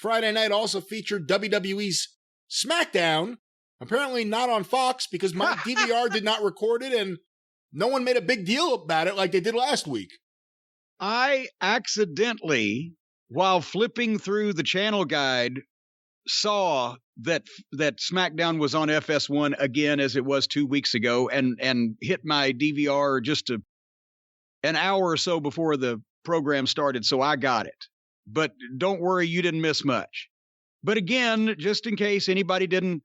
Friday night also featured WWE's Smackdown. Apparently not on Fox because my DVR did not record it and no one made a big deal about it like they did last week. I accidentally, while flipping through the channel guide, saw that SmackDown was on FS1 again as it was 2 weeks ago and hit my DVR just an hour or so before the program started, so I got it. But don't worry, you didn't miss much. But again, just in case anybody didn't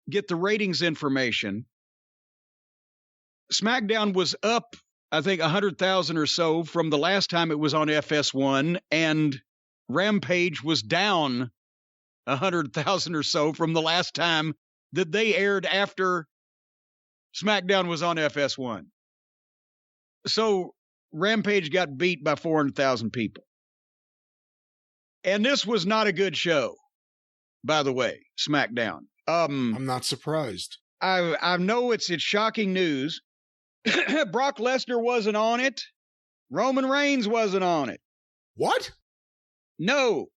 get the ratings information, SmackDown was up, I think, 100,000 or so from the last time it was on FS1, and Rampage was down 100,000 or so from the last time that they aired after SmackDown was on FS1. So Rampage got beat by 400,000 people. And this was not a good show, by the way, SmackDown. I'm not surprised. I know it's shocking news. Brock Lesnar wasn't on it. Roman Reigns wasn't on it. What? No.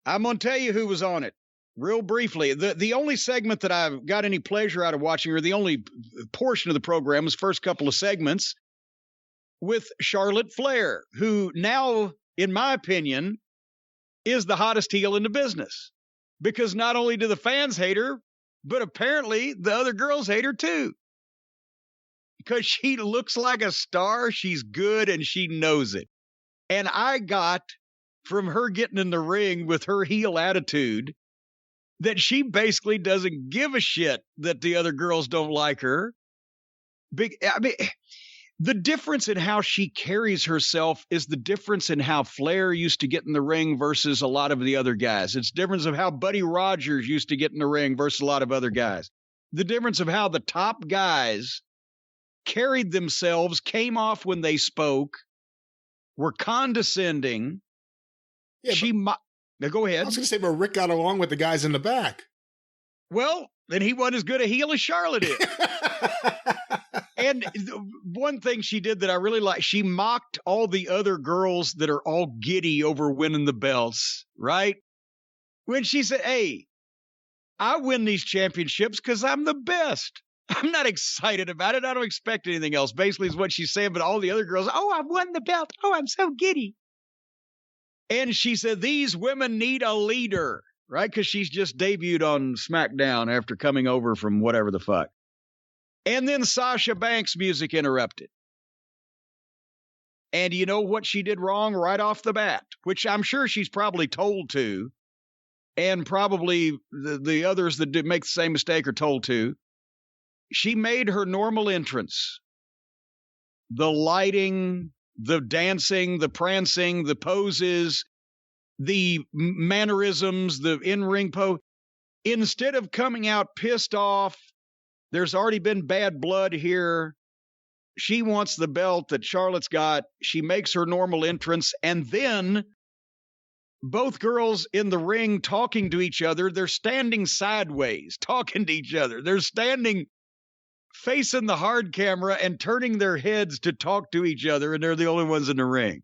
I'm going to tell you who was on it real briefly. The only segment that I've got any pleasure out of watching, or the only portion of the program, was first couple of segments with Charlotte Flair, who now, in my opinion, is the hottest heel in the business. Because not only do the fans hate her, but apparently the other girls hate her too. Because she looks like a star, she's good, and she knows it. And I got from her getting in the ring with her heel attitude that she basically doesn't give a shit that the other girls don't like her. The difference in how she carries herself is the difference in how Flair used to get in the ring versus a lot of the other guys. It's the difference of how Buddy Rogers used to get in the ring versus a lot of other guys. The difference of how the top guys carried themselves, came off when they spoke, were condescending. Yeah, now go ahead. I was going to say, but Rick got along with the guys in the back. Well, then he wasn't as good a heel as Charlotte is. And one thing she did that I really like, she mocked all the other girls that are all giddy over winning the belts, right? When she said, hey, I win these championships because I'm the best. I'm not excited about it. I don't expect anything else, basically is what she's saying. But all the other girls, oh, I've won the belt. Oh, I'm so giddy. And she said, these women need a leader, right? Because she's just debuted on SmackDown after coming over from whatever the fuck. And then Sasha Banks' music interrupted. And you know what she did wrong right off the bat, which I'm sure she's probably told to, and probably the others that make the same mistake are told to. She made her normal entrance. The lighting, the dancing, the prancing, the poses, the mannerisms, the in-ring pose. Instead of coming out pissed off, there's already been bad blood here. She wants the belt that Charlotte's got. She makes her normal entrance. And then both girls in the ring talking to each other. They're standing sideways, talking to each other. They're standing facing the hard camera and turning their heads to talk to each other. And they're the only ones in the ring.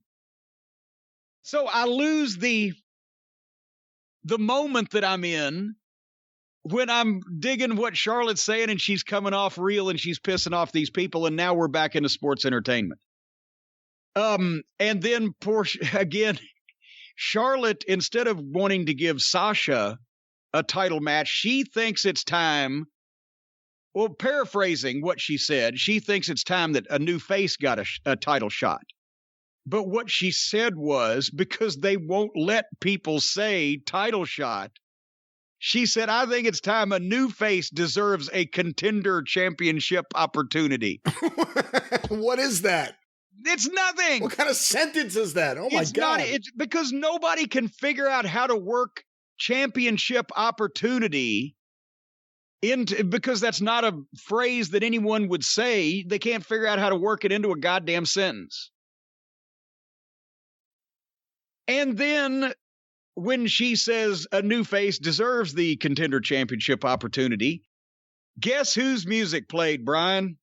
So I lose the moment that I'm in when I'm digging what Charlotte's saying and she's coming off real and she's pissing off these people, and now we're back into sports entertainment. And then again, Charlotte, instead of wanting to give Sasha a title match, she thinks it's time. Well, paraphrasing what she said, she thinks it's time that a new face got a title shot. But what she said was, because they won't let people say title shot, she said, I think it's time a new face deserves a contender championship opportunity. What is that? It's nothing. What kind of sentence is that? Oh, my God. It's because nobody can figure out how to work championship opportunity because that's not a phrase that anyone would say. They can't figure out how to work it into a goddamn sentence. And then when she says a new face deserves the contender championship opportunity, guess whose music played, Brian?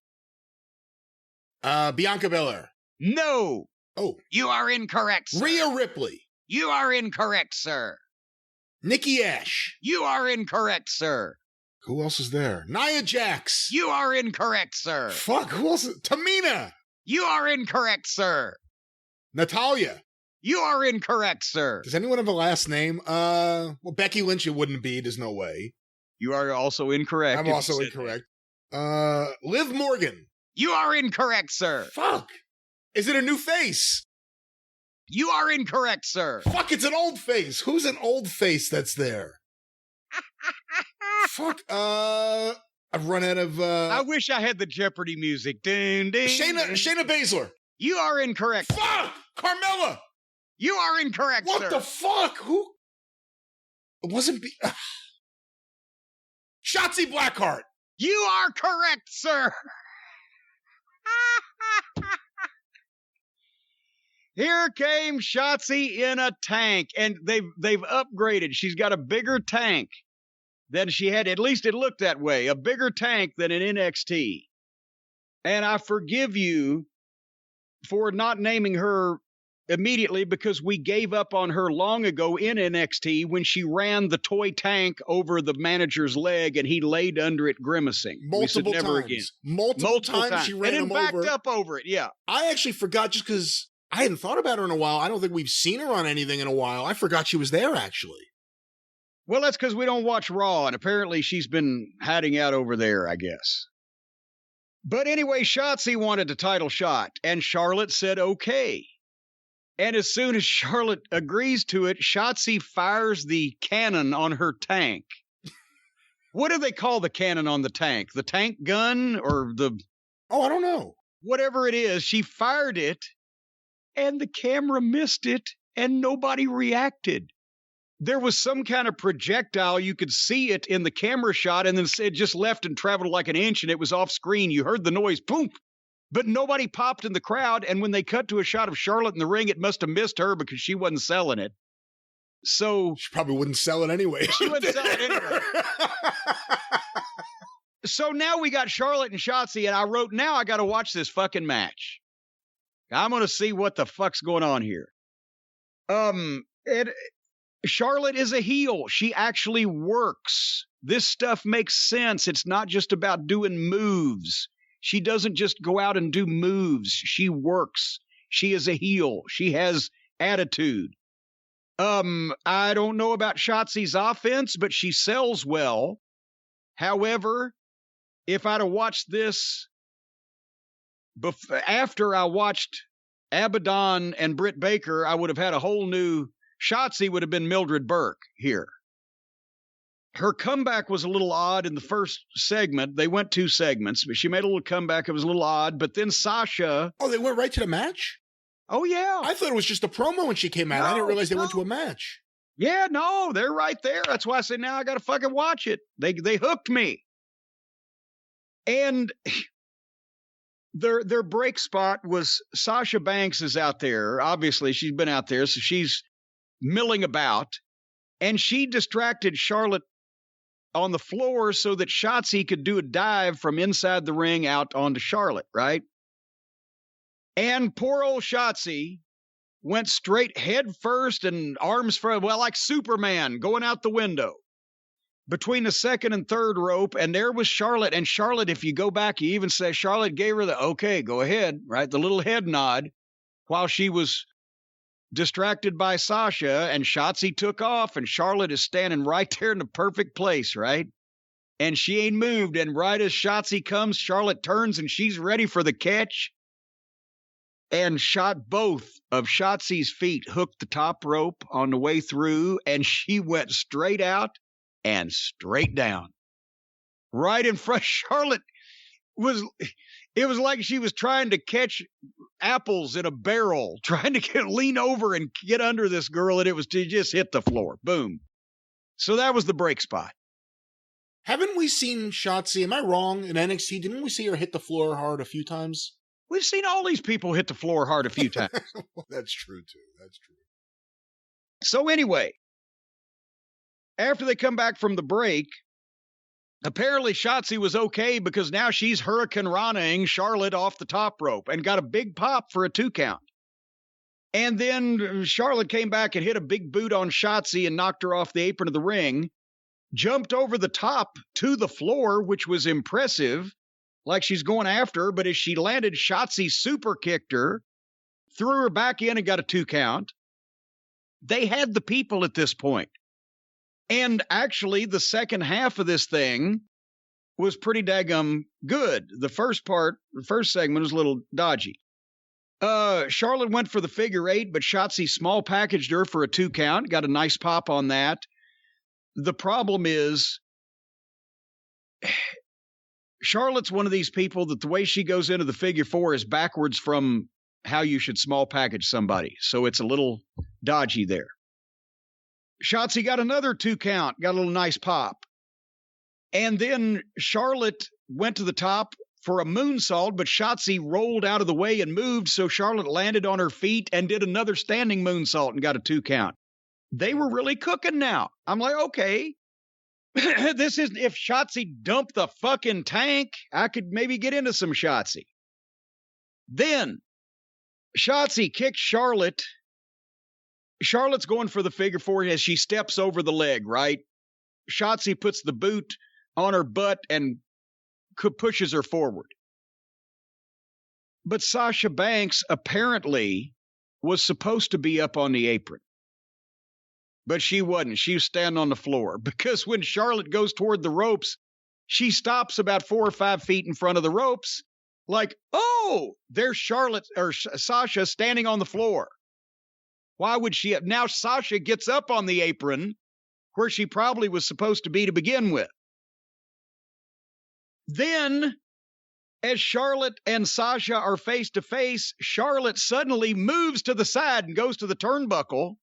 Bianca Belair. No. Oh. You are incorrect, sir. Rhea Ripley. You are incorrect, sir. Nikki Ash. You are incorrect, sir. Who else is there? Nia Jax. You are incorrect, sir. Fuck, who else? Tamina. You are incorrect, sir. Natalia. You are incorrect, sir. Does anyone have a last name? Well, Becky Lynch it wouldn't be. There's no way. You are also incorrect. I'm also incorrect. Liv Morgan. You are incorrect, sir. Fuck. Is it a new face? You are incorrect, sir. Fuck, it's an old face. Who's an old face that's there? Fuck. I've run out of. I wish I had the Jeopardy music. Ding, ding. Shayna Baszler. You are incorrect. Fuck! Carmella! You are incorrect, what sir. The fuck? Who? It wasn't... Shotzi Blackheart! You are correct, sir. Here came Shotzi in a tank, and they've upgraded. She's got a bigger tank than she had. At least it looked that way. A bigger tank than in NXT. And I forgive you for not naming her immediately because we gave up on her long ago in NXT when she ran the toy tank over the manager's leg and he laid under it grimacing. Multiple never times. Again. Multiple times she ran him over. And then backed up over it, yeah. I actually forgot just because I hadn't thought about her in a while. I don't think we've seen her on anything in a while. I forgot she was there, actually. Well, that's because we don't watch Raw, and apparently she's been hiding out over there, I guess. But anyway, Shotzi wanted a title shot, and Charlotte said okay. And as soon as Charlotte agrees to it, Shotzi fires the cannon on her tank. What do they call the cannon on the tank? The tank gun or the... Oh, I don't know. Whatever it is, she fired it, and the camera missed it, and nobody reacted. There was some kind of projectile. You could see it in the camera shot, and then it just left and traveled like an inch, and it was off screen. You heard the noise, boom, but nobody popped in the crowd. And when they cut to a shot of Charlotte in the ring, it must have missed her because she wasn't selling it. So she probably wouldn't sell it anyway. She wouldn't sell it anyway. So now we got Charlotte and Shotzi, and I wrote, now I got to watch this fucking match. I'm going to see what the fuck's going on here. Charlotte is a heel. She actually works. This stuff makes sense. It's not just about doing moves. She doesn't just go out and do moves. She works. She is a heel. She has attitude. I don't know about Shotzi's offense, but she sells well. However, if I'd have watched this after I watched Abaddon and Britt Baker, I would have had a whole new... Shotzi would have been Mildred Burke here. Her comeback was a little odd in the first segment. They went 2 segments, but she made a little comeback. It was a little odd. But then Sasha... Oh, they went right to the match? Oh, yeah. I thought it was just a promo when she came out. I didn't realize they went to a match. Yeah, no, they're right there. That's why I said, now I got to fucking watch it. They hooked me. And their break spot was Sasha Banks is out there. Obviously, she's been out there, so she's milling about. And she distracted Charlotte on the floor so that Shotzi could do a dive from inside the ring out onto Charlotte, right? And poor old Shotzi went straight head first and arms first, well, like Superman going out the window between the second and third rope. And there was Charlotte. And Charlotte, if you go back, you even say Charlotte gave her the, okay, go ahead, right? The little head nod while she was distracted by Sasha, and Shotzi took off, and Charlotte is standing right there in the perfect place, right? And she ain't moved. And right as Shotzi comes, Charlotte turns and she's ready for the catch. And shot both of Shotzi's feet, hooked the top rope on the way through, and she went straight out and straight down. Right in front. Charlotte it was like she was trying to catch apples in a barrel, trying to lean over and get under this girl, and it just hit the floor. Boom. So that was the break spot. Haven't we seen Shotzi, am I wrong, in NXT? Didn't we see her hit the floor hard a few times? We've seen all these people hit the floor hard a few times. Well, that's true, too. That's true. So anyway, after they come back from the break, apparently Shotzi was okay because now she's Hurricane Rana-ing Charlotte off the top rope and got a big pop for a 2 count. And then Charlotte came back and hit a big boot on Shotzi and knocked her off the apron of the ring, jumped over the top to the floor, which was impressive, like she's going after her. But as she landed, Shotzi super kicked her, threw her back in and got a 2 count. They had the people at this point. And actually, the second half of this thing was pretty daggum good. The first segment was a little dodgy. Charlotte went for the figure 8, but Shotzi small packaged her for a 2 count. Got a nice pop on that. The problem is, Charlotte's one of these people that the way she goes into the figure 4 is backwards from how you should small package somebody. So it's a little dodgy there. Shotzi got another 2 count, got a little nice pop. And then Charlotte went to the top for a moonsault, but Shotzi rolled out of the way and moved, so Charlotte landed on her feet and did another standing moonsault and got a 2 count. They were really cooking now. I'm like, okay, this is, if Shotzi dumped the fucking tank, I could maybe get into some Shotzi. Then Shotzi kicked Charlotte. Charlotte's going for the figure 4 as she steps over the leg, right? Shotzi puts the boot on her butt and pushes her forward. But Sasha Banks apparently was supposed to be up on the apron. But she wasn't. She was standing on the floor, because when Charlotte goes toward the ropes, she stops about 4 or 5 feet in front of the ropes, like, oh, there's Sasha standing on the floor. Why would she have? Now Sasha gets up on the apron where she probably was supposed to be to begin with. Then, as Charlotte and Sasha are face to face, Charlotte suddenly moves to the side and goes to the turnbuckle.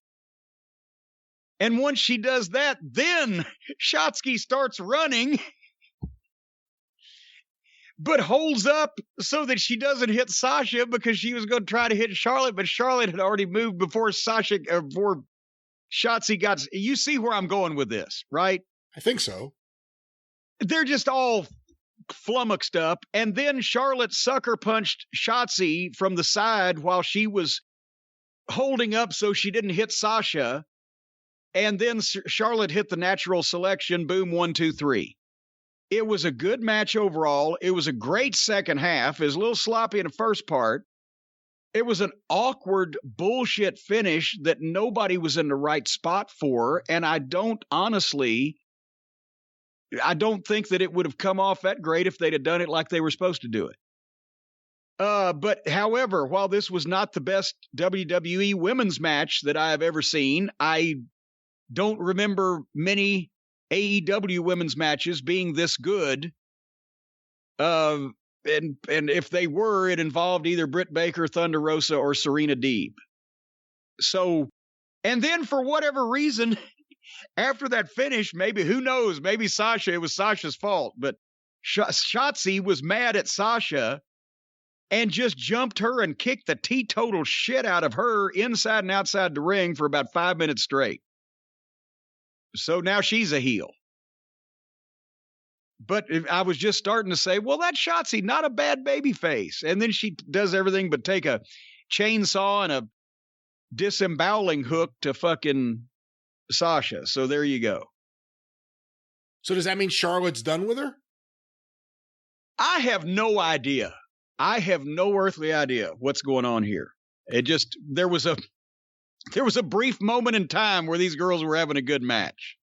And once she does that, then Shotzi starts running, but holds up so that she doesn't hit Sasha, because she was going to try to hit Charlotte, but Charlotte had already moved before Shotzi got. You see where I'm going with this, right? I think so. They're just all flummoxed up, and then Charlotte sucker punched Shotzi from the side while she was holding up so she didn't hit Sasha, and then Charlotte hit the natural selection, boom, 1, 2, 3. It was a good match overall. It was a great second half. It was a little sloppy in the first part. It was an awkward bullshit finish that nobody was in the right spot for, and I don't think that it would have come off that great if they'd have done it like they were supposed to do it. But however, while this was not the best WWE women's match that I have ever seen, I don't remember many AEW women's matches being this good. And if they were, it involved either Britt Baker, Thunder Rosa, or Serena Deeb. So, and then for whatever reason, after that finish, maybe, who knows, maybe it was Sasha's fault, but Shotzi was mad at Sasha and just jumped her and kicked the teetotal shit out of her inside and outside the ring for about 5 minutes straight. So now she's a heel. But I was just starting to say, well, that Shotzi, not a bad baby face. And then she does everything but take a chainsaw and a disemboweling hook to fucking Sasha. So there you go. So does that mean Charlotte's done with her? I have no idea. I have no earthly idea what's going on here. There was a brief moment in time where these girls were having a good match.